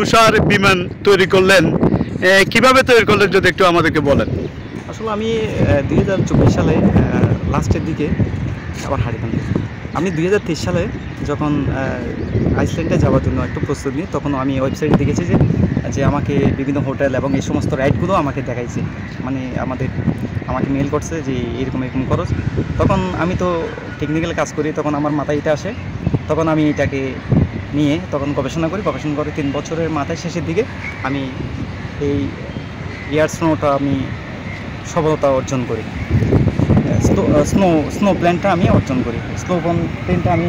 তুষার বিমান তৈরি করলেন, কিভাবে তৈরি করলেন যদি একটু আমাদেরকে বলেন। আসলে আমি 2024 সালে লাস্টের দিকে আবার হারিয়ে আমি 2023 সালে যখন আইসল্যান্ডে যাওয়ার জন্য একটু প্রস্তুতি নিই, তখন আমি ওয়েবসাইটে দেখেছি যে আমাকে বিভিন্ন হোটেল এবং এই সমস্ত রাইডগুলো আমাকে দেখাইছে, মানে আমাকে মেল করছে যে এরকম এরকম খরচ। তখন আমি তো টেকনিক্যাল কাজ করি, তখন আমার মাথায় এটা আসে, তখন আমি এটাকে নিয়ে তখন গবেষণা করে 3 বছরের মাথায় শেষের দিকে আমি এই এয়ার স্নোটা আমি সফলতা অর্জন করি। স্নো প্ল্যানটা আমি অর্জন করি, স্নো প্ল্যানটা আমি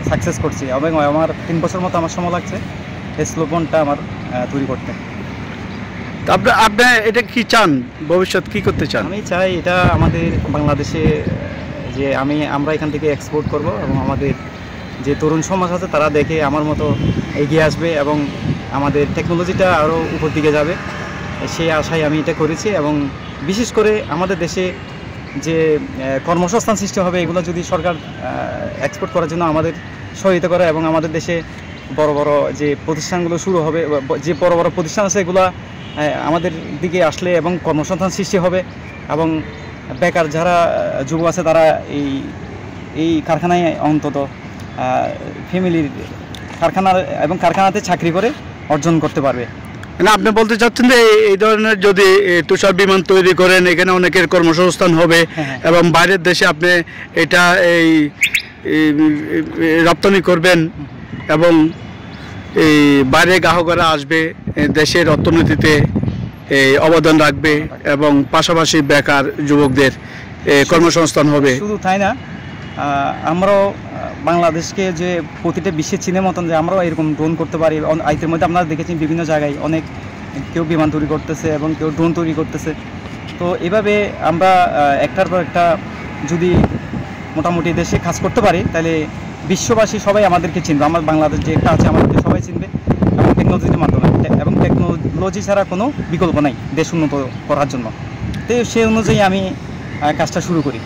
সাকসেস করছি এবং আমার 3 বছর মতো আমার সময় লাগছে এই স্নো প্ল্যানটা আমার তৈরি করতে। আপনি এটা কি চান, ভবিষ্যৎ কি করতে চান? আমি চাই এটা আমাদের বাংলাদেশে যে আমরা এখান থেকে এক্সপোর্ট করব এবং আমাদের যে তরুণ সমাজ আছে তারা দেখে আমার মতো এগিয়ে আসবে এবং আমাদের টেকনোলজিটা আরও উপর দিকে যাবে, সেই আশায় আমি এটা করেছি। এবং বিশেষ করে আমাদের দেশে যে কর্মসংস্থান সৃষ্টি হবে, এগুলো যদি সরকার এক্সপোর্ট করার জন্য আমাদের সহায়তা করে এবং আমাদের দেশে বড় বড় যে প্রতিষ্ঠানগুলো শুরু হবে, যে বড় বড় প্রতিষ্ঠান আছে এগুলো আমাদের দিকে আসলে এবং কর্মসংস্থান সৃষ্টি হবে এবং বেকার যারা যুবক আছে তারা এই কারখানায় অন্তত ফ্যামিলির কারখানাতে চাকরি করে অর্জন করতে পারবে। না, আপনি বলতে চাচ্ছেন যে এই ধরনের যদি তুষার বিমান তৈরি করেন, এখানে অনেকের কর্মসংস্থান হবে এবং বাইরের দেশে আপনি এটা এই রপ্তানি করবেন এবং এই বাইরে গ্রাহকরা আসবে, দেশের অর্থনীতিতে অবদান রাখবে এবং পাশাপাশি বেকার যুবকদের কর্মসংস্থান হবে। শুধু তাই না, আমরাও বাংলাদেশকে যে প্রতিটা বিশ্বের চীনের মতন যে আমরাও এরকম ড্রোন করতে পারি। আইতের মধ্যে আপনারা দেখেছেন বিভিন্ন জায়গায় অনেক কেউ বিমান তৈরি করতেছে এবং কেউ ড্রোন তৈরি করতেছে। তো এভাবে আমরা একটার পর একটা যদি মোটামুটি দেশে কাজ করতে পারি তাহলে বিশ্ববাসী সবাই আমাদেরকে চিনবে, আমার বাংলাদেশ যে একটা আছে আমাদেরকে সবাই চিনবে এবং টেকনোলজির মাধ্যমে, এবং টেকনোলজি ছাড়া কোনো বিকল্প নাই দেশ উন্নত করার জন্য। তো সেই অনুযায়ী আমি কাজটা শুরু করি।